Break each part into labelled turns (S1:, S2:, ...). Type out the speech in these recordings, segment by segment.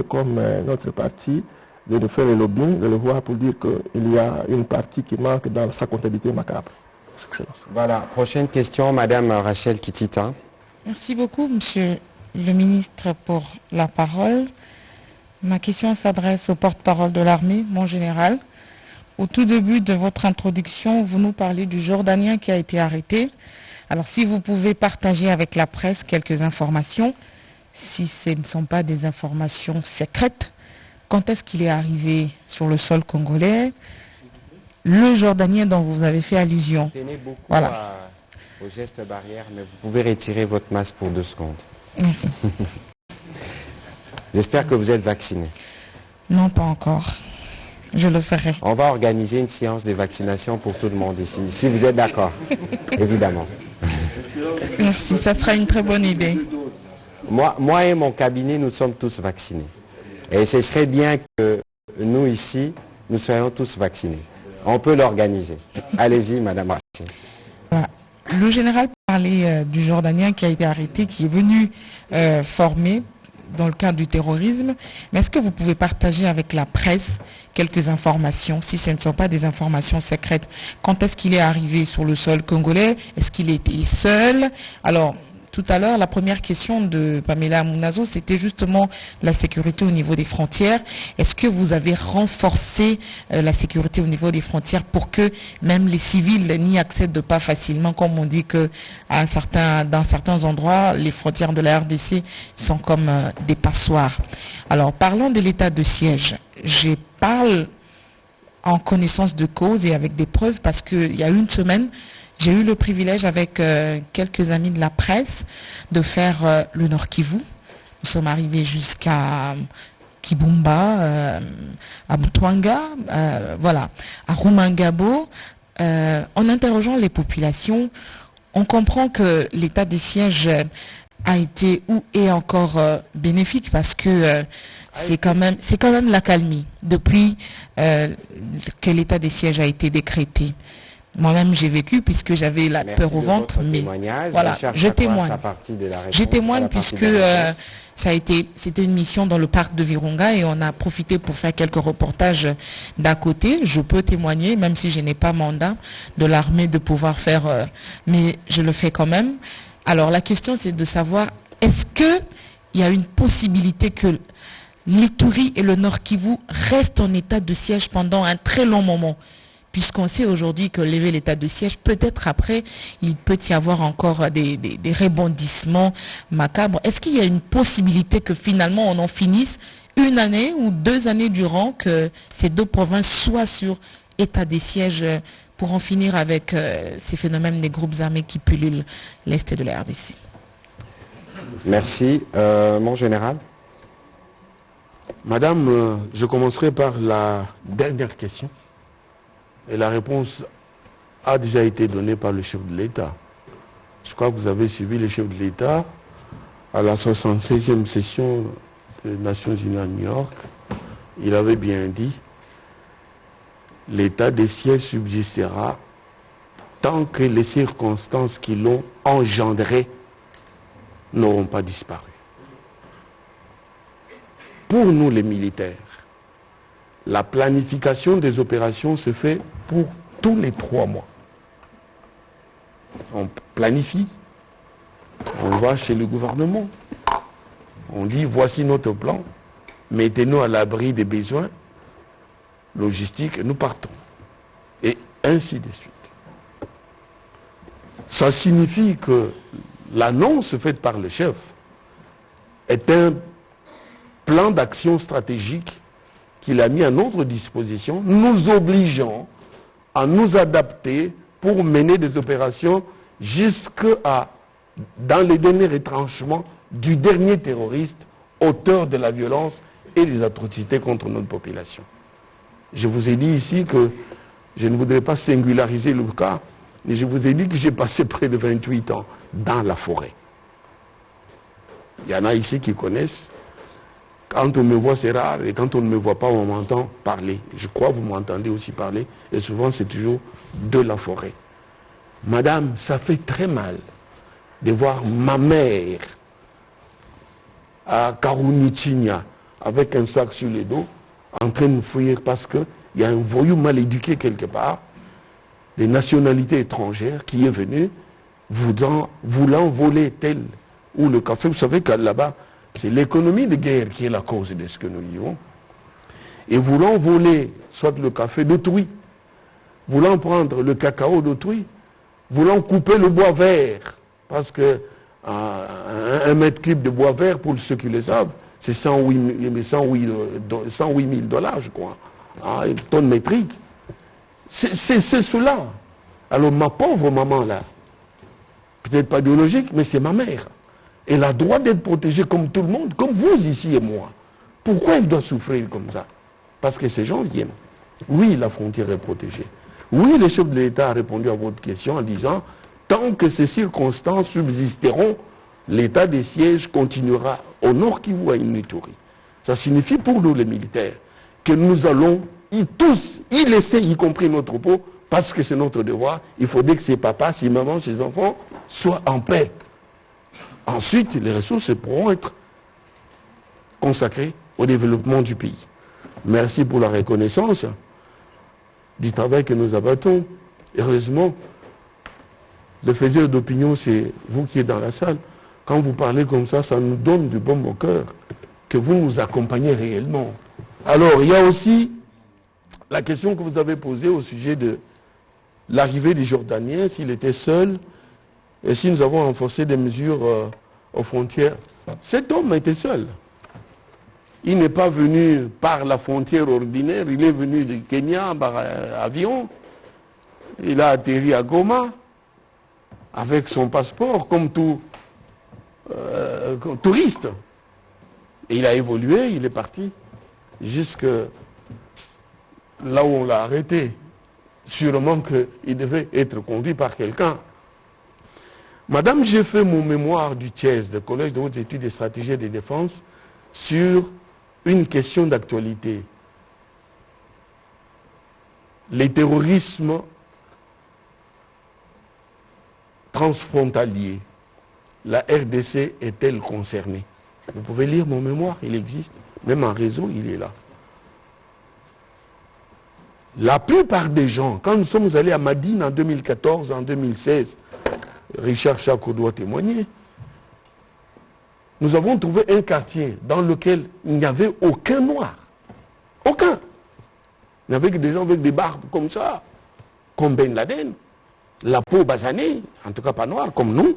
S1: comme notre parti, de faire le lobbying, de le voir pour dire qu'il y a une partie qui manque dans sa comptabilité macabre. Excellence.
S2: Voilà, prochaine question, Madame Rachel Kitita.
S3: Merci beaucoup, Monsieur le ministre, pour la parole. Ma question s'adresse au porte-parole de l'armée, mon général. Au tout début de votre introduction, vous nous parlez du Jordanien qui a été arrêté. Alors, si vous pouvez partager avec la presse quelques informations, si ce ne sont pas des informations secrètes, quand est-ce qu'il est arrivé sur le sol congolais, le Jordanien dont vous avez fait allusion.
S2: Tenez beaucoup
S3: voilà.
S2: Au geste barrière, mais vous pouvez retirer votre masque pour 2 secondes.
S3: Merci.
S2: J'espère que vous êtes vacciné.
S3: Non, pas encore. Je le ferai.
S2: On va organiser une séance de vaccination pour tout le monde ici, si vous êtes d'accord, évidemment.
S3: Merci, ça sera une très bonne idée.
S2: Moi et mon cabinet, nous sommes tous vaccinés. Et ce serait bien que nous ici, nous soyons tous vaccinés. On peut l'organiser. Allez-y, Madame Rachel.
S3: Voilà. Le général parlait du Jordanien qui a été arrêté, qui est venu former dans le cadre du terrorisme. Mais est-ce que vous pouvez partager avec la presse quelques informations, si ce ne sont pas des informations secrètes? Quand est-ce qu'il est arrivé sur le sol congolais? Est-ce qu'il était seul? Alors, tout à l'heure, la première question de Pamela Mounazo, c'était justement la sécurité au niveau des frontières. Est-ce que vous avez renforcé la sécurité au niveau des frontières pour que même les civils n'y accèdent pas facilement, comme on dit que dans certains endroits, les frontières de la RDC sont comme des passoires. Alors, parlons de l'état de siège. Je parle en connaissance de cause et avec des preuves parce qu'il y a une semaine, j'ai eu le privilège avec quelques amis de la presse de faire le Nord Kivu. Nous sommes arrivés jusqu'à Kibumba, à Butwanga, voilà, à Rumangabo. En interrogeant les populations, on comprend que l'état des sièges a été ou est encore bénéfique parce que c'est quand même l'accalmie depuis que l'état des sièges a été décrété. Moi-même, j'ai vécu puisque j'avais la peur au ventre, mais voilà, je témoigne. Je témoigne puisque c'était une mission dans le parc de Virunga et on a profité pour faire quelques reportages d'à côté. Je peux témoigner, même si je n'ai pas mandat de l'armée de pouvoir faire, mais je le fais quand même. Alors la question, c'est de savoir, est-ce qu'il y a une possibilité que l'Ituri et le Nord Kivu restent en état de siège pendant un très long moment? Puisqu'on sait aujourd'hui que lever l'état de siège, peut-être après, il peut y avoir encore des rebondissements macabres. Est-ce qu'il y a une possibilité que finalement on en finisse 1 année ou 2 années durant que ces 2 provinces soient sur état de siège pour en finir avec ces phénomènes des groupes armés qui pullulent l'Est de la RDC?
S2: Merci. Mon général.
S4: Madame, je commencerai par la dernière question. Et la réponse a déjà été donnée par le chef de l'État. Je crois que vous avez suivi le chef de l'État à la 76e session des Nations Unies à New York. Il avait bien dit l'état des sièges subsistera tant que les circonstances qui l'ont engendré n'auront pas disparu. Pour nous les militaires, la planification des opérations se fait pour tous les 3 mois. On planifie, on va chez le gouvernement, on dit voici notre plan, mettez-nous à l'abri des besoins logistiques et nous partons. Et ainsi de suite. Ça signifie que l'annonce faite par le chef est un plan d'action stratégique qu'il a mis à notre disposition, nous obligeant à nous adapter pour mener des opérations dans les derniers retranchements du dernier terroriste, auteur de la violence et des atrocités contre notre population. Je vous ai dit ici que je ne voudrais pas singulariser le cas, mais je vous ai dit que j'ai passé près de 28 ans dans la forêt. Il y en a ici qui connaissent. Quand on me voit, c'est rare, et quand on ne me voit pas, on m'entend parler. Je crois que vous m'entendez aussi parler, et souvent c'est toujours de la forêt. Madame, ça fait très mal de voir ma mère à Karunichinya avec un sac sur le dos, en train de fuir parce qu'il y a un voyou mal éduqué quelque part, des nationalités étrangères qui est venu voulant voler tel ou le café. Vous savez que là-bas, c'est l'économie de guerre qui est la cause de ce que nous vivons. Et voulant voler soit le café d'autrui, voulant prendre le cacao d'autrui, voulant couper le bois vert, parce que un mètre cube de bois vert, pour ceux qui le savent, c'est 108 000 dollars, je crois, une tonne métrique. C'est cela. Alors ma pauvre maman là, peut-être pas biologique, mais c'est ma mère. Elle a droit d'être protégée comme tout le monde, comme vous ici et moi. Pourquoi elle doit souffrir comme ça? Parce que ces gens viennent. Oui, la frontière est protégée. Oui, le chef de l'État a répondu à votre question en disant, tant que ces circonstances subsisteront, l'état des sièges continuera au nord Kivu à Ituri. Ça signifie pour nous les militaires que nous allons tous y laisser, y compris notre peau, parce que c'est notre devoir. Il faudrait que ses papas, ses mamans, ses enfants soient en paix. Ensuite, les ressources pourront être consacrées au développement du pays. Merci pour la reconnaissance du travail que nous abattons. Heureusement, le faiseur d'opinion, c'est vous qui êtes dans la salle. Quand vous parlez comme ça, ça nous donne du baume au cœur, que vous nous accompagnez réellement. Alors, il y a aussi la question que vous avez posée au sujet de l'arrivée des Jordaniens, s'il était seul, et si nous avons renforcé des mesures aux frontières. Cet homme était seul. Il n'est pas venu par la frontière ordinaire, il est venu du Kenya par avion. Il a atterri à Goma avec son passeport comme tout touriste. Et il a évolué, il est parti jusque là où on l'a arrêté. Sûrement qu'il devait être conduit par quelqu'un. Madame, j'ai fait mon mémoire du CHES, le Collège de hautes études et stratégies de défense, sur une question d'actualité. Les terrorismes transfrontaliers. La RDC est-elle concernée? Vous pouvez lire mon mémoire, il existe. Même en réseau, il est là. La plupart des gens, quand nous sommes allés à Madine en 2014, en 2016, Richard Chako doit témoigner, nous avons trouvé un quartier dans lequel il n'y avait aucun noir. Aucun. Il n'y avait que des gens avec des barbes comme ça, comme Ben Laden, la peau basanée, en tout cas pas noire, comme nous.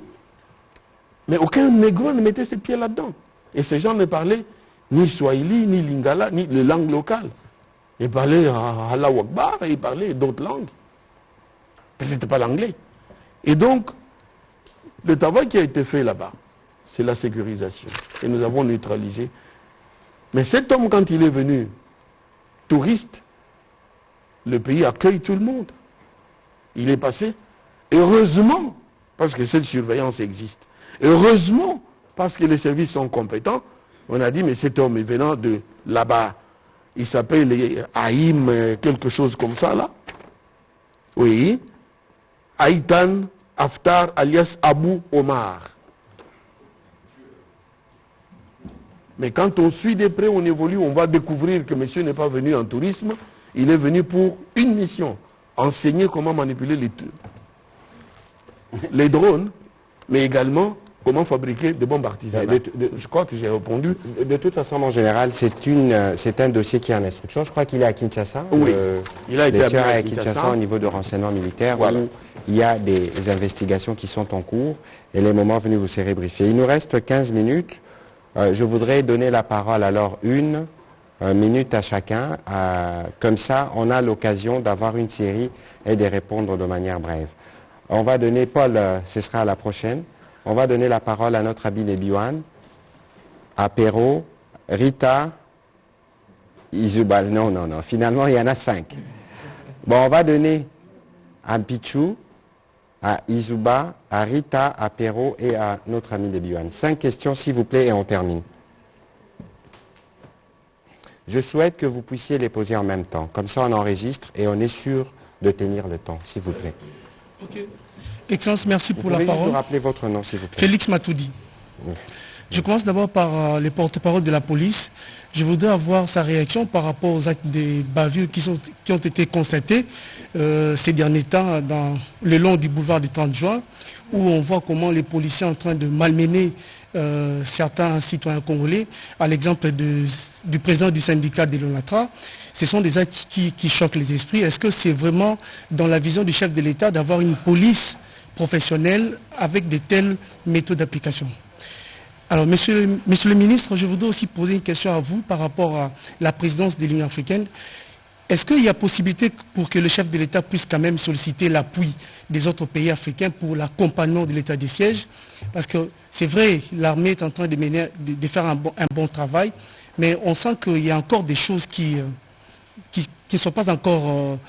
S4: Mais aucun négro ne mettait ses pieds là-dedans. Et ces gens ne parlaient ni Swahili, ni Lingala, ni les langues locales. Ils parlaient Allahu Akbar, et ils parlaient d'autres langues. Peut-être pas l'anglais. Et donc, le travail qui a été fait là-bas, c'est la sécurisation. Et nous avons neutralisé. Mais cet homme, quand il est venu touriste, le pays accueille tout le monde. Il est passé. Heureusement, parce que cette surveillance existe. Heureusement, parce que les services sont compétents. On a dit, mais cet homme est venant de là-bas. Il s'appelle Haïm, quelque chose comme ça, là. Oui. Haïtan Haftar, alias Abou Omar. Mais quand on suit de près, on évolue, on va découvrir que monsieur n'est pas venu en tourisme, il est venu pour une mission, enseigner comment manipuler les drones, mais également comment fabriquer des bombes artisanales. Je crois que j'ai répondu.
S2: De toute façon, en général, c'est un dossier qui est en instruction. Je crois qu'il est à Kinshasa.
S4: Oui, il a été
S2: à Kinshasa au niveau de renseignement militaire. Voilà. Où il y a des investigations qui sont en cours et les moments venus, vous serez briefés. Il nous reste 15 minutes. Je voudrais donner la parole alors une minute à chacun. Comme ça, on a l'occasion d'avoir une série et de répondre de manière brève. On va donner, Paul, ce sera à la prochaine. On va donner la parole à notre ami Biwan, à Perrault, Rita, Izubal. Non. Finalement, il y en a 5. Bon, on va donner à Pichou, à Izuba, à Rita, à Perrault et à notre ami Biwan. 5 questions, s'il vous plaît, et on termine. Je souhaite que vous puissiez les poser en même temps. Comme ça, on enregistre et on est sûr de tenir le temps, s'il vous plaît.
S5: Ok. Excellence, merci pour la parole.
S2: Vous pouvez juste nous rappeler votre nom, s'il vous plaît.
S5: Félix Matoudi.
S2: Oui.
S5: Je commence d'abord par les porte-parole de la police. Je voudrais avoir sa réaction par rapport aux actes des bavures qui ont été constatés ces derniers temps le long du boulevard du 30 juin, où on voit comment les policiers sont en train de malmener certains citoyens congolais, à l'exemple du président du syndicat de l'ONATRA. Ce sont des actes qui choquent les esprits. Est-ce que c'est vraiment dans la vision du chef de l'État d'avoir une police professionnelle avec de telles méthodes d'application? Alors, monsieur le ministre, je voudrais aussi poser une question à vous par rapport à la présidence de l'Union africaine. Est-ce qu'il y a possibilité pour que le chef de l'État puisse quand même solliciter l'appui des autres pays africains pour l'accompagnement de l'état des sièges? Parce que c'est vrai, l'armée est en train de faire un bon travail, mais on sent qu'il y a encore des choses qui ne sont pas encore...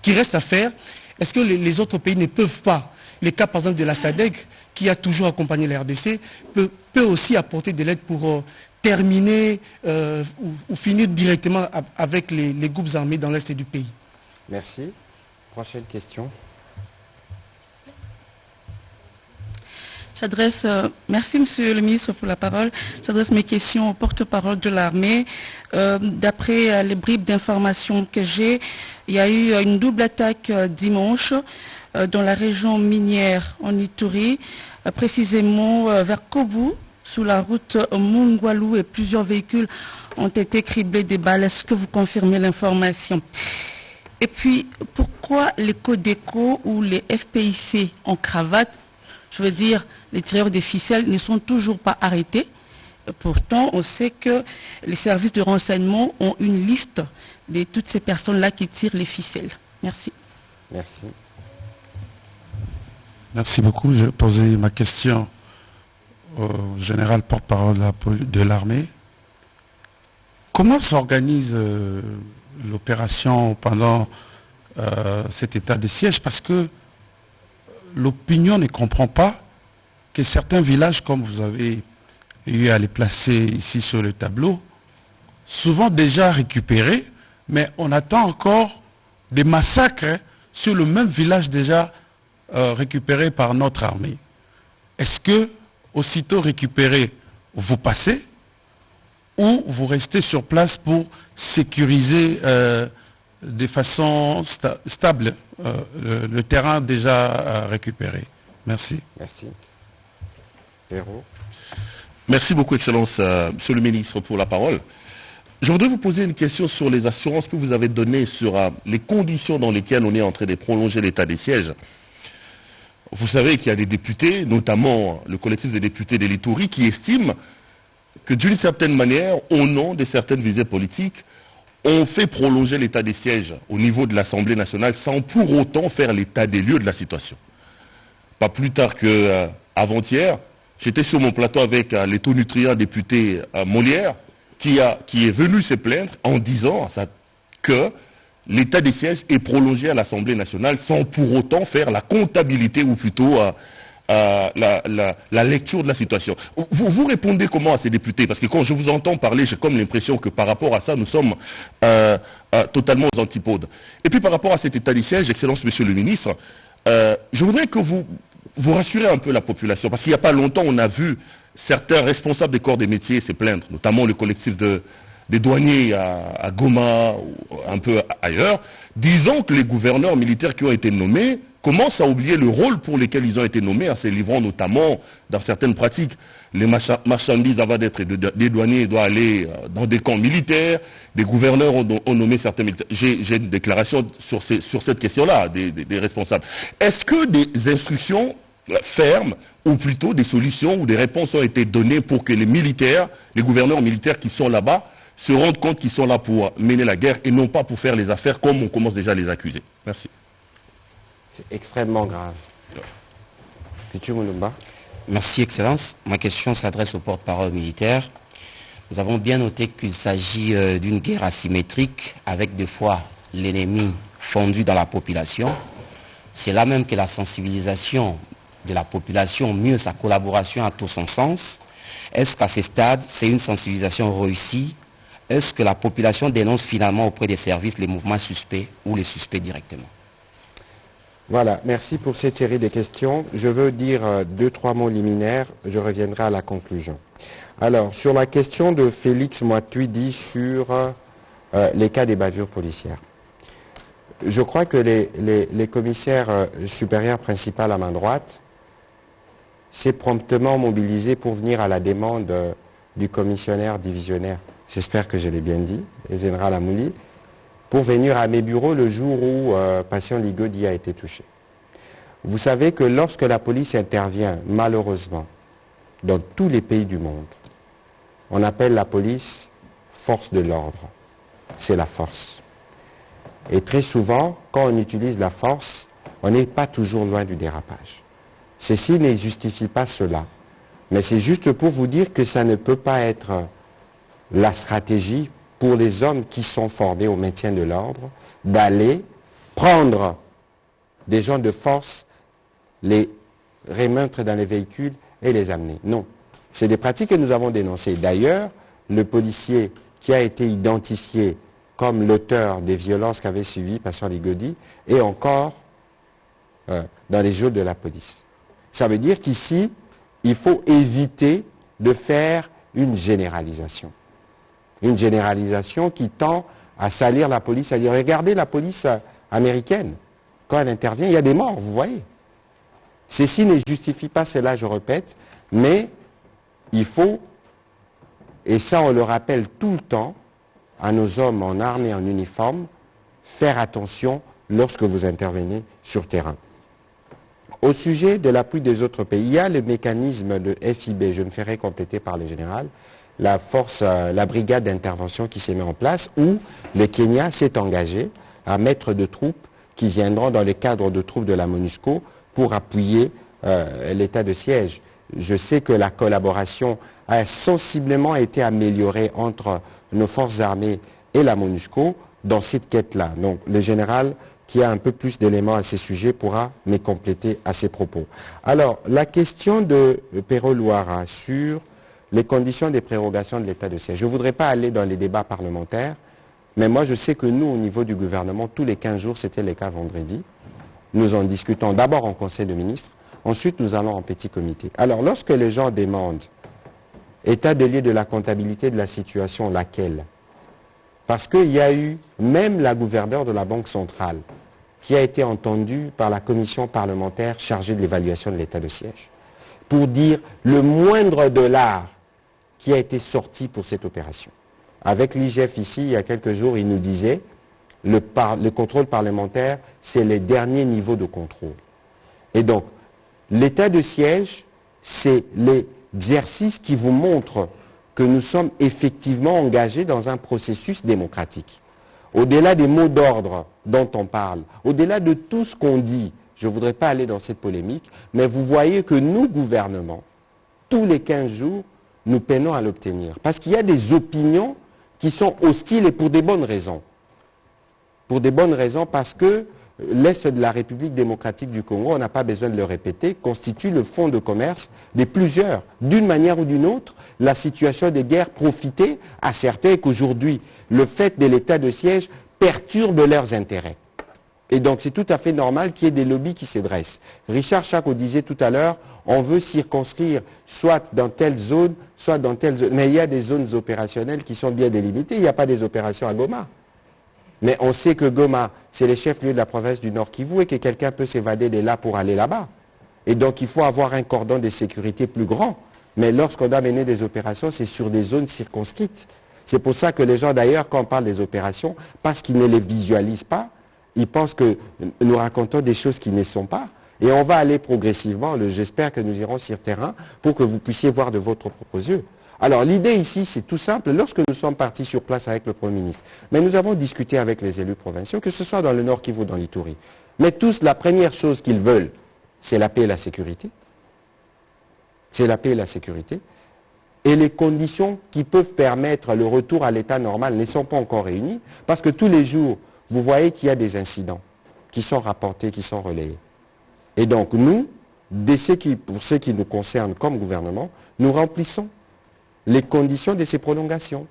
S5: qui restent à faire. Est-ce que les autres pays ne peuvent pas, le cas par exemple de la SADC, qui a toujours accompagné la RDC, peut aussi apporter de l'aide pour terminer ou finir directement avec les groupes armés dans l'est du pays?
S2: Merci. Prochaine question.
S6: Merci Monsieur le ministre pour la parole. J'adresse mes questions au porte-parole de l'armée. D'après les bribes d'informations que j'ai, il y a eu une double attaque dimanche dans la région minière en Ituri, précisément vers Kobu, sous la route Mungwalu, et plusieurs véhicules ont été criblés de balles. Est-ce que vous confirmez l'information? Et puis, pourquoi les Codeco ou les FPIC en cravate, je veux dire, les tireurs de ficelles, ne sont toujours pas arrêtés? Pourtant, on sait que les services de renseignement ont une liste de toutes ces personnes-là qui tirent les ficelles. Merci.
S2: Merci.
S7: Merci beaucoup. Je posais ma question au général porte-parole de l'armée. Comment s'organise l'opération pendant cet état de siège? Parce que l'opinion ne comprend pas que certains villages, comme vous avez eu à les placer ici sur le tableau, souvent déjà récupérés, mais on attend encore des massacres sur le même village déjà récupéré par notre armée. Est-ce que, aussitôt récupéré, vous passez ou vous restez sur place pour sécuriser de façon stable le terrain déjà récupéré? Merci.
S2: Merci. Hérault.
S8: Merci beaucoup, Excellence, Monsieur le ministre, pour la parole. Je voudrais vous poser une question sur les assurances que vous avez données sur les conditions dans lesquelles on est en train de prolonger l'état des sièges. Vous savez qu'il y a des députés, notamment le collectif des députés de l'Ituri, qui estiment que d'une certaine manière, au nom de certaines visées politiques, on fait prolonger l'état des sièges au niveau de l'Assemblée nationale sans pour autant faire l'état des lieux de la situation. Pas plus tard qu'avant-hier, j'étais sur mon plateau avec l'étonutrient député Molière, qui est venu se plaindre en disant que l'état des sièges est prolongé à l'Assemblée nationale sans pour autant faire la comptabilité ou plutôt la lecture de la situation. Vous répondez comment à ces députés? Parce que quand je vous entends parler, j'ai comme l'impression que par rapport à ça, nous sommes totalement aux antipodes. Et puis par rapport à cet état des sièges, Excellence Monsieur le ministre, je voudrais que vous rassurez un peu la population. Parce qu'il n'y a pas longtemps, on a vu certains responsables des corps des métiers se plaindre, notamment le collectif des douaniers à Goma ou un peu ailleurs, disant que les gouverneurs militaires qui ont été nommés commencent à oublier le rôle pour lequel ils ont été nommés, en se livrant notamment dans certaines pratiques. Les marchandises avant d'être des douaniers doivent aller dans des camps militaires, des gouverneurs ont nommé certains militaires. J'ai une déclaration sur cette question-là des responsables. Est-ce que des instructions fermes, ou plutôt des solutions ou des réponses ont été données pour que les militaires, les gouverneurs militaires qui sont là-bas, se rendent compte qu'ils sont là pour mener la guerre et non pas pour faire les affaires comme on commence déjà à les accuser? Merci.
S2: C'est extrêmement grave. Pichu Mulumba.
S9: Merci, Excellence. Ma question s'adresse au porte-parole militaire. Nous avons bien noté qu'il s'agit d'une guerre asymétrique avec des fois l'ennemi fondu dans la population. C'est là même que la sensibilisation de la population, mieux sa collaboration à tout son sens. Est-ce qu'à ce stade, c'est une sensibilisation réussie? Est-ce que la population dénonce finalement auprès des services les mouvements suspects ou les suspects directement?
S2: Voilà, merci pour cette série de questions. Je veux dire 2-3 mots liminaires, je reviendrai à la conclusion. Alors, sur la question de Félix Mouatuidi sur les cas des bavures policières. Je crois que les commissaires supérieurs principaux à main droite s'est promptement mobilisé pour venir à la demande du commissionnaire divisionnaire, j'espère que je l'ai bien dit, le général Amouli, pour venir à mes bureaux le jour où Patient Ligodi a été touché. Vous savez que lorsque la police intervient, malheureusement, dans tous les pays du monde, on appelle la police force de l'ordre. C'est la force. Et très souvent, quand on utilise la force, on n'est pas toujours loin du dérapage. Ceci ne justifie pas cela. Mais c'est juste pour vous dire que ça ne peut pas être la stratégie pour les hommes qui sont formés au maintien de l'ordre, d'aller prendre des gens de force, les remettre dans les véhicules et les amener. Non. C'est des pratiques que nous avons dénoncées. D'ailleurs, le policier qui a été identifié comme l'auteur des violences qu'avait suivi Patient Ligodi est encore dans les jeux de la police. Ça veut dire qu'ici, il faut éviter de faire une généralisation. Une généralisation qui tend à salir la police, à dire regardez la police américaine, quand elle intervient, il y a des morts, vous voyez. Ceci ne justifie pas cela, je répète, mais il faut, et ça on le rappelle tout le temps, à nos hommes en armes et en uniforme, faire attention lorsque vous intervenez sur terrain. Au sujet de l'appui des autres pays, il y a le mécanisme de FIB, je me ferai compléter par le général, la brigade d'intervention qui s'est mise en place, où le Kenya s'est engagé à mettre de troupes qui viendront dans le cadre de troupes de la MONUSCO pour appuyer l'état de siège. Je sais que la collaboration a sensiblement été améliorée entre nos forces armées et la MONUSCO dans cette quête-là. Donc le général qui a un peu plus d'éléments à ces sujets pourra me compléter à ces propos. Alors, la question de Perrault-Louara sur les conditions des prérogations de l'état de siège. Je ne voudrais pas aller dans les débats parlementaires, mais moi je sais que nous, au niveau du gouvernement, tous les 15 jours, c'était le cas vendredi, nous en discutons d'abord en Conseil de ministres, ensuite nous allons en petit comité. Alors, lorsque les gens demandent état de lieu de la comptabilité de la situation, laquelle? Parce qu'il y a eu même la gouverneure de la Banque centrale qui a été entendue par la commission parlementaire chargée de l'évaluation de l'état de siège pour dire le moindre dollar qui a été sorti pour cette opération. Avec l'IGF ici, il y a quelques jours, il nous disait le contrôle parlementaire, c'est le dernier niveau de contrôle. Et donc, l'état de siège, c'est l'exercice qui vous montre que nous sommes effectivement engagés dans un processus démocratique. Au-delà des mots d'ordre dont on parle, au-delà de tout ce qu'on dit, je ne voudrais pas aller dans cette polémique, mais vous voyez que nous, gouvernement, tous les 15 jours, nous peinons à l'obtenir. Parce qu'il y a des opinions qui sont hostiles et pour des bonnes raisons. Pour des bonnes raisons parce que l'Est de la République démocratique du Congo, on n'a pas besoin de le répéter, constitue le fonds de commerce de plusieurs. D'une manière ou d'une autre, la situation de guerre profitait à certains qu'aujourd'hui, le fait de l'état de siège perturbe leurs intérêts. Et donc c'est tout à fait normal qu'il y ait des lobbies qui se dressent. Richard Chako disait tout à l'heure, on veut circonscrire soit dans telle zone, soit dans telle zone. Mais il y a des zones opérationnelles qui sont bien délimitées. Il n'y a pas des opérations à Goma. Mais on sait que Goma, c'est le chef-lieu de la province du Nord Kivu et que quelqu'un peut s'évader de là pour aller là-bas. Et donc il faut avoir un cordon de sécurité plus grand. Mais lorsqu'on doit mener des opérations, c'est sur des zones circonscrites. C'est pour ça que les gens d'ailleurs, quand on parle des opérations, parce qu'ils ne les visualisent pas, ils pensent que nous racontons des choses qui ne sont pas. Et on va aller progressivement, j'espère que nous irons sur terrain pour que vous puissiez voir de votre propres yeux. Alors l'idée ici, c'est tout simple. Lorsque nous sommes partis sur place avec le Premier ministre, mais nous avons discuté avec les élus provinciaux, que ce soit dans le Nord Kivu ou dans l'Ituri. Mais tous, la première chose qu'ils veulent, c'est la paix et la sécurité. C'est la paix et la sécurité. Et les conditions qui peuvent permettre le retour à l'état normal ne sont pas encore réunies, parce que tous les jours, vous voyez qu'il y a des incidents qui sont rapportés, qui sont relayés. Et donc nous, pour ce qui nous concerne comme gouvernement, nous remplissons les conditions de ces prolongations.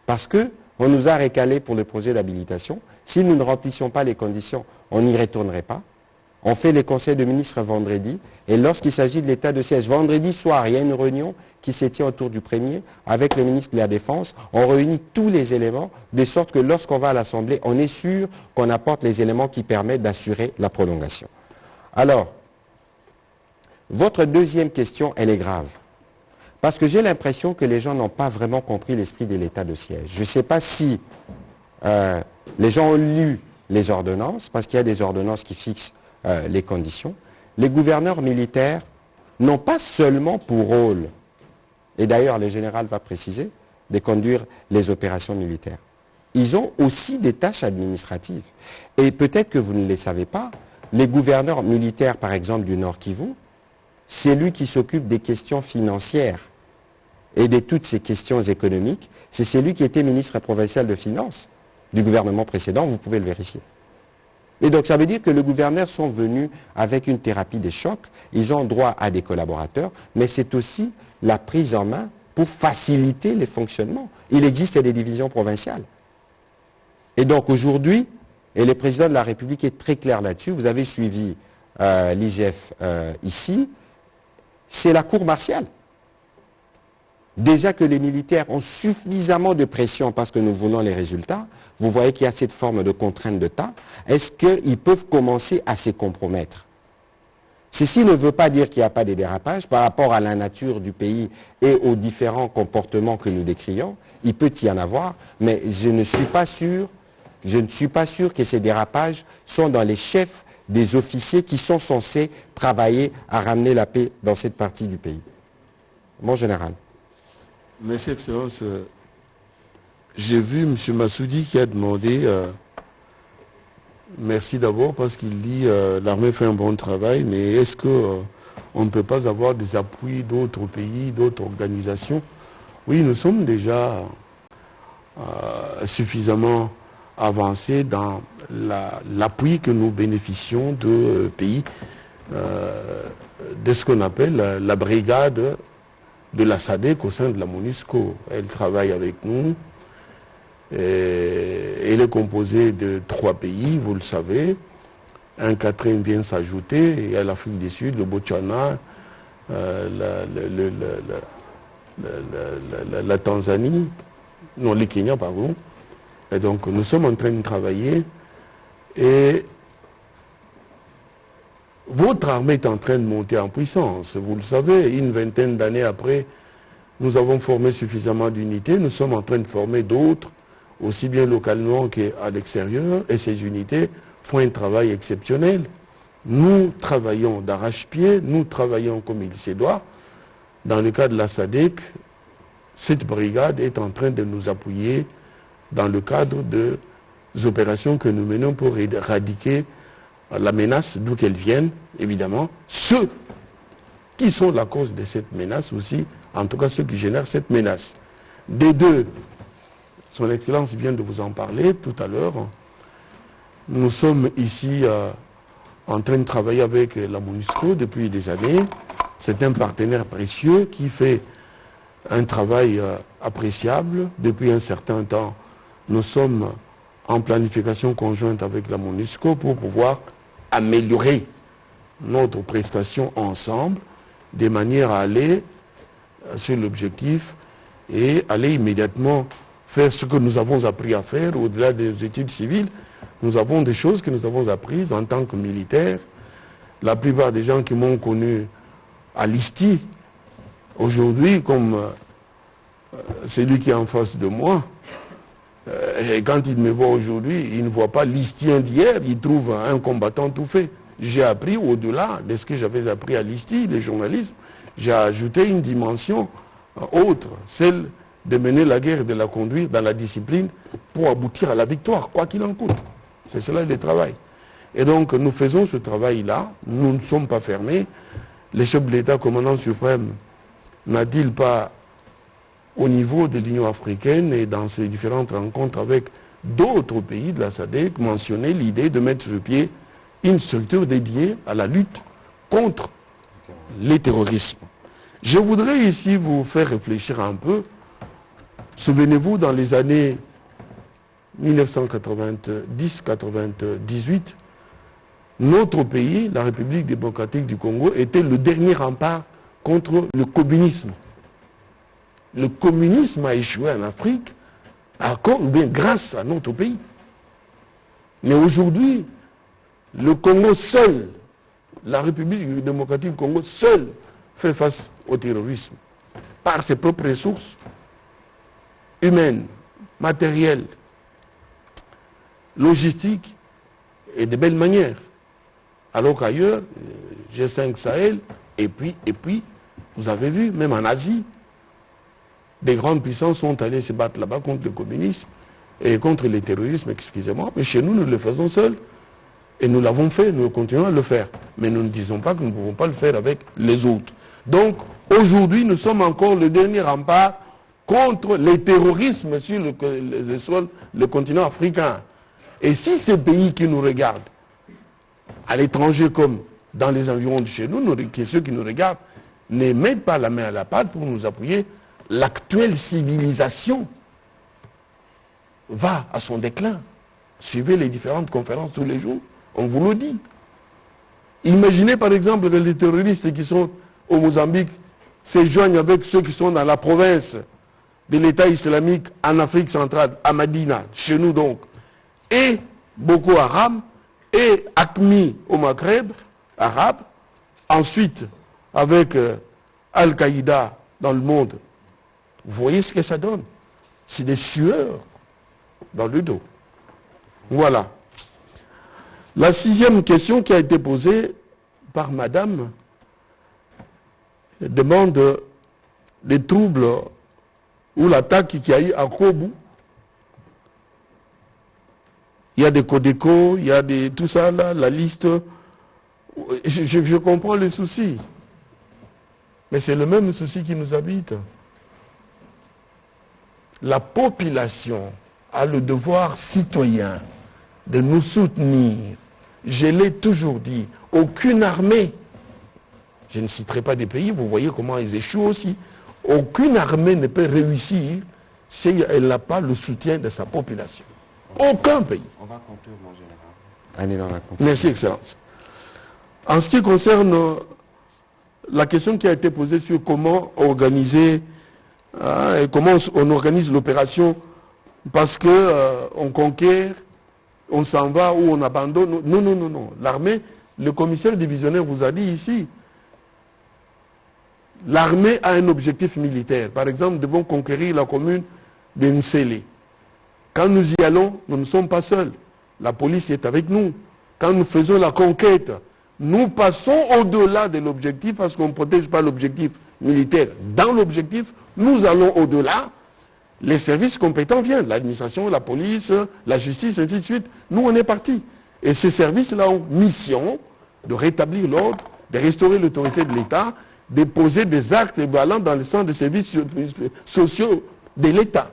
S2: Parce qu'on nous a récalé pour le projet d'habilitation. Si nous ne remplissions pas les conditions, on n'y retournerait pas. On fait les conseils de ministres vendredi, et lorsqu'il s'agit de l'état de siège, vendredi soir, il y a une réunion qui se tient autour du premier avec le ministre de la Défense. On réunit tous les éléments, de sorte que lorsqu'on va à l'Assemblée, on est sûr qu'on apporte les éléments qui permettent d'assurer la prolongation. Alors, votre deuxième question, elle est grave. Parce que j'ai l'impression que les gens n'ont pas vraiment compris l'esprit de l'état de siège. Je ne sais pas si les gens ont lu les ordonnances, parce qu'il y a des ordonnances qui fixent les conditions. Les gouverneurs militaires n'ont pas seulement pour rôle, et d'ailleurs le général va préciser, de conduire les opérations militaires. Ils ont aussi des tâches administratives. Et peut-être que vous ne les savez pas, les gouverneurs militaires, par exemple, du Nord Kivu, c'est lui qui s'occupe des questions financières et de toutes ces questions économiques. C'est celui qui était ministre provincial de Finances du gouvernement précédent, vous pouvez le vérifier. Et donc ça veut dire que les gouverneurs sont venus avec une thérapie des chocs, ils ont droit à des collaborateurs, mais c'est aussi la prise en main pour faciliter les fonctionnements. Il existe des divisions provinciales. Et donc aujourd'hui, et le président de la République est très clair là-dessus, vous avez suivi l'IGF ici, c'est la cour martiale. Déjà que les militaires ont suffisamment de pression parce que nous voulons les résultats, vous voyez qu'il y a cette forme de contrainte de temps, est-ce qu'ils peuvent commencer à se compromettre? Ceci ne veut pas dire qu'il n'y a pas de dérapage par rapport à la nature du pays et aux différents comportements que nous décrions. Il peut y en avoir, mais je ne suis pas sûr que ces dérapages sont dans les chefs des officiers qui sont censés travailler à ramener la paix dans cette partie du pays. Mon général.
S4: Merci, Excellence. J'ai vu M. Massoudi qui a demandé, merci d'abord parce qu'il dit l'armée fait un bon travail, mais est-ce qu'on ne peut pas avoir des appuis d'autres pays, d'autres organisations? Oui, nous sommes déjà suffisamment avancés dans l'appui que nous bénéficions de pays, de ce qu'on appelle la brigade de la SADC au sein de la MONUSCO. Elle travaille avec nous. Elle est composée de 3 pays, vous le savez. Un quatrième vient s'ajouter. Il y a l'Afrique du Sud, le Botswana, la Tanzanie, non, le Kenya, pardon. Et donc nous sommes en train de travailler. Et votre armée est en train de monter en puissance, vous le savez. Une vingtaine d'années après, nous avons formé suffisamment d'unités. Nous sommes en train de former d'autres, aussi bien localement qu'à l'extérieur. Et ces unités font un travail exceptionnel. Nous travaillons d'arrache-pied, nous travaillons comme il se doit. Dans le cas de la SADC, cette brigade est en train de nous appuyer dans le cadre des opérations que nous menons pour éradiquer la menace d'où qu'elle vienne, évidemment. Ceux qui sont la cause de cette menace aussi, en tout cas ceux qui génèrent cette menace. Des deux, son Excellence vient de vous en parler tout à l'heure. Nous sommes ici en train de travailler avec la MONUSCO depuis des années. C'est un partenaire précieux qui fait un travail appréciable. Depuis un certain temps, nous sommes en planification conjointe avec la MONUSCO pour pouvoir améliorer notre prestation ensemble, de manière à aller sur l'objectif et aller immédiatement faire ce que nous avons appris à faire au-delà des études civiles. Nous avons des choses que nous avons apprises en tant que militaires. La plupart des gens qui m'ont connu à l'ISTI, aujourd'hui, comme celui qui est en face de moi, et quand il me voit aujourd'hui, il ne voit pas l'Istien d'hier, il trouve un combattant tout fait. J'ai appris au-delà de ce que j'avais appris à l'ISTI, le journalisme, j'ai ajouté une dimension autre, celle de mener la guerre et de la conduire dans la discipline pour aboutir à la victoire, quoi qu'il en coûte. C'est cela le travail. Et donc nous faisons ce travail-là, nous ne sommes pas fermés. Le chef de l'État, commandant suprême, n'a-t-il pas, au niveau de l'Union africaine et dans ses différentes rencontres avec d'autres pays de la SADC, mentionné l'idée de mettre sur pied une structure dédiée à la lutte contre les terrorismes. Je voudrais ici vous faire réfléchir un peu. Souvenez-vous, dans les années 1990-98, notre pays, la République démocratique du Congo, était le dernier rempart contre le communisme. Le communisme a échoué en Afrique bien grâce à notre pays. Mais aujourd'hui, le Congo seul, la République démocratique du Congo seul, fait face au terrorisme par ses propres ressources humaines, matérielles, logistiques et de belles manières. Alors qu'ailleurs, G5 Sahel, et puis, vous avez vu, même en Asie, des grandes puissances sont allées se battre là-bas contre le communisme et contre le terrorisme, excusez-moi, mais chez nous, nous le faisons seuls. Et nous l'avons fait, nous continuons à le faire. Mais nous ne disons pas que nous ne pouvons pas le faire avec les autres. Donc, aujourd'hui, nous sommes encore le dernier rempart contre les terrorismes sur le sol, le continent africain. Et si ces pays qui nous regardent, à l'étranger comme dans les environs de chez nous, ceux qui nous regardent, ne mettent pas la main à la pâte pour nous appuyer, l'actuelle civilisation va à son déclin. Suivez les différentes conférences tous les jours, on vous le dit. Imaginez par exemple que les terroristes qui sont au Mozambique se joignent avec ceux qui sont dans la province de l'État islamique en Afrique centrale, à Madina, chez nous donc, et Boko Haram, et AQMI au Maghreb arabe, ensuite avec Al-Qaïda dans le monde. Vous voyez ce que ça donne? C'est des sueurs dans le dos. Voilà. La 6e question qui a été posée par madame demande des troubles ou l'attaque qu'il y a eu à Kobu. Il y a des Codeco, il y a tout ça là, la liste. Je comprends les soucis. Mais c'est le même souci qui nous habite. La population a le devoir citoyen de nous soutenir. Je l'ai toujours dit, aucune armée, je ne citerai pas des pays, vous voyez comment ils échouent aussi, aucune armée ne peut réussir si elle n'a pas le soutien de sa population. Aucun pays.
S2: On va conclure, mon général. Allez dans la conclusion.
S4: Merci, Excellence. En ce qui concerne la question qui a été posée sur comment organiser et comment on organise l'opération, parce que on conquiert, on s'en va ou on abandonne. Non, non, non, non. L'armée, le commissaire divisionnaire vous a dit ici, l'armée a un objectif militaire. Par exemple, nous devons conquérir la commune de Nsele. Quand nous y allons, nous ne sommes pas seuls. La police est avec nous. Quand nous faisons la conquête, nous passons au-delà de l'objectif parce qu'on ne protège pas l'objectif militaire. Dans l'objectif, nous allons au-delà. Les services compétents viennent, l'administration, la police, la justice, ainsi de suite. Nous, on est partis. Et ces services-là ont mission de rétablir l'ordre, de restaurer l'autorité de l'État, de poser des actes équivalents dans le centre des services sociaux de l'État,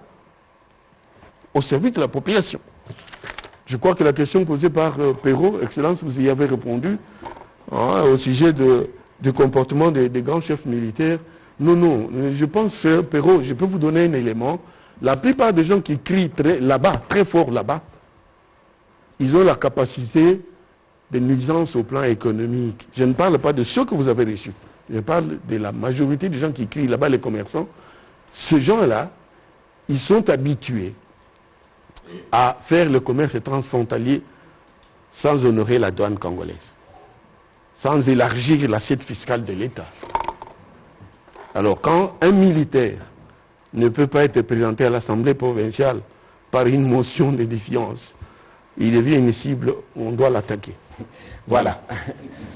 S4: au service de la population. Je crois que la question posée par Perrault, Excellence, vous y avez répondu, au sujet du comportement des grands chefs militaires. Non, non, je pense, Perrault, je peux vous donner un élément. La plupart des gens qui crient là-bas, très fort là-bas, ils ont la capacité de nuisance au plan économique. Je ne parle pas de ceux que vous avez reçus. Je parle de la majorité des gens qui crient là-bas, les commerçants. Ces gens-là, ils sont habitués à faire le commerce transfrontalier sans honorer la douane congolaise, sans élargir l'assiette fiscale de l'État. Alors, quand un militaire ne peut pas être présenté à l'Assemblée provinciale par une motion de défiance, il devient une cible où on doit l'attaquer.
S2: Voilà.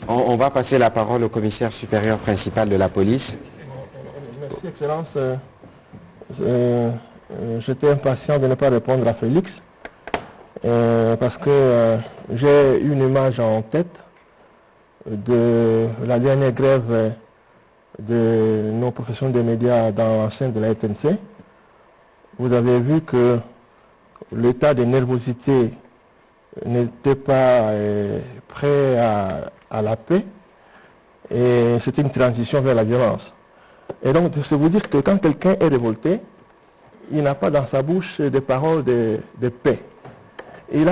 S2: On va passer la parole au commissaire supérieur principal de la police.
S1: Merci, Excellence. J'étais impatient de ne pas répondre à Félix parce que j'ai une image en tête de la dernière grève de nos professions des médias dans l'enceinte de la FNC. Vous avez vu que l'état de nervosité n'était pas prêt à la paix et c'était une transition vers la violence. Et donc, c'est vous dire que quand quelqu'un est révolté, il n'a pas dans sa bouche des paroles de paix. il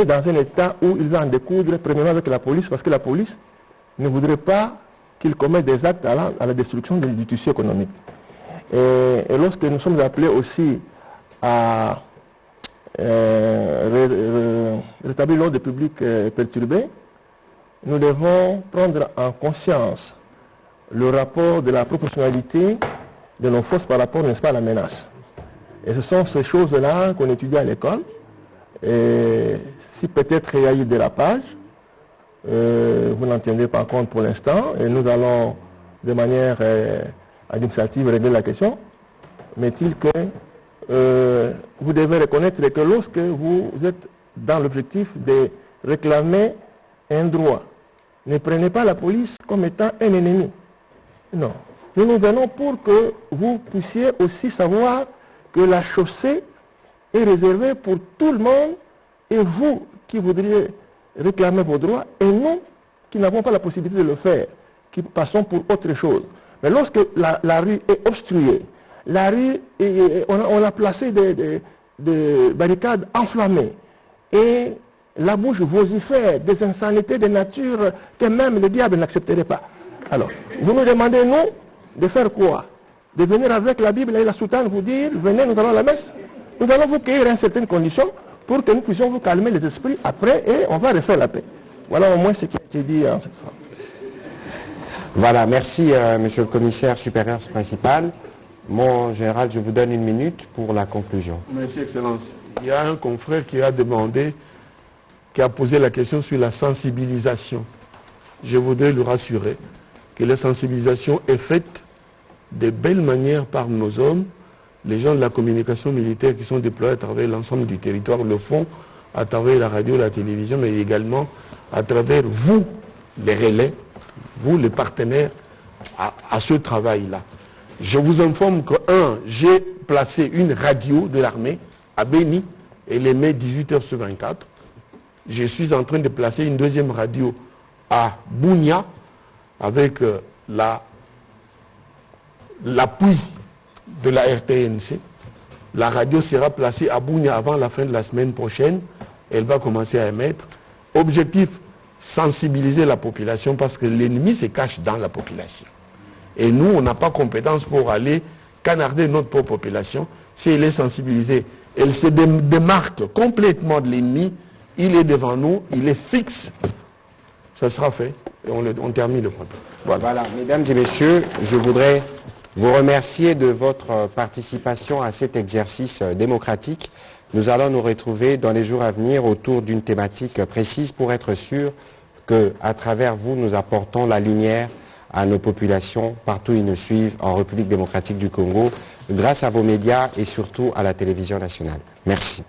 S1: est dans un état où il va en découdre premièrement avec la police, parce que la police ne voudrait pas qu'il commette des actes à la destruction du tissu économique. Et lorsque nous sommes appelés aussi à rétablir l'ordre public perturbé, nous devons prendre en conscience le rapport de la proportionnalité de nos forces par rapport, n'est-ce pas, à la menace. Et ce sont ces choses-là qu'on étudie à l'école. Et si peut-être il y a eu dérapage, vous n'en tenez pas compte pour l'instant, et nous allons de manière administrative régler la question. Mais il que vous devez reconnaître que lorsque vous êtes dans l'objectif de réclamer un droit, ne prenez pas la police comme étant un ennemi. Non. Nous venons pour que vous puissiez aussi savoir que la chaussée est réservée pour tout le monde, et vous qui voudriez réclamer vos droits, et nous qui n'avons pas la possibilité de le faire, qui passons pour autre chose. Mais lorsque la rue est obstruée, la rue, on a placé des barricades enflammées, et la bouche vocifère des insanités de nature que même le diable n'accepterait pas. Alors, vous nous demandez, nous, de faire quoi? De venir avec la Bible et la soutane, vous dire, venez, nous allons à la messe. Nous allons vous cueillir à certaines conditions pour que nous puissions vous calmer les esprits après, et on va refaire la paix. Voilà au moins ce qui a été dit en cette salle.
S2: Voilà, merci monsieur le commissaire supérieur principal. Mon général, je vous donne 1 minute pour la conclusion.
S4: Merci, Excellence. Il y a un confrère qui a demandé, qui a posé la question sur la sensibilisation. Je voudrais le rassurer que la sensibilisation est faite de belles manières par nos hommes. Les gens de la communication militaire qui sont déployés à travers l'ensemble du territoire le font à travers la radio, la télévision, mais également à travers vous, les relais, vous, les partenaires, à ce travail-là. Je vous informe que, j'ai placé une radio de l'armée à Béni, elle émet 18h/24. Je suis en train de placer une deuxième radio à Bounia, avec l'appui de la RTNC. La radio sera placée à Bounia avant la fin de la semaine prochaine. Elle va commencer à émettre. Objectif, sensibiliser la population, parce que l'ennemi se cache dans la population. Et nous, on n'a pas compétence pour aller canarder notre propre population. Si elle est sensibilisée, elle se démarque complètement de l'ennemi, il est devant nous, il est fixe, ça sera fait et on termine le problème.
S2: Voilà, mesdames et messieurs, je voudrais vous remercier de votre participation à cet exercice démocratique. Nous allons nous retrouver dans les jours à venir autour d'une thématique précise pour être sûr qu'à travers vous, nous apportons la lumière à nos populations partout où ils nous suivent en République démocratique du Congo, grâce à vos médias et surtout à la télévision nationale. Merci.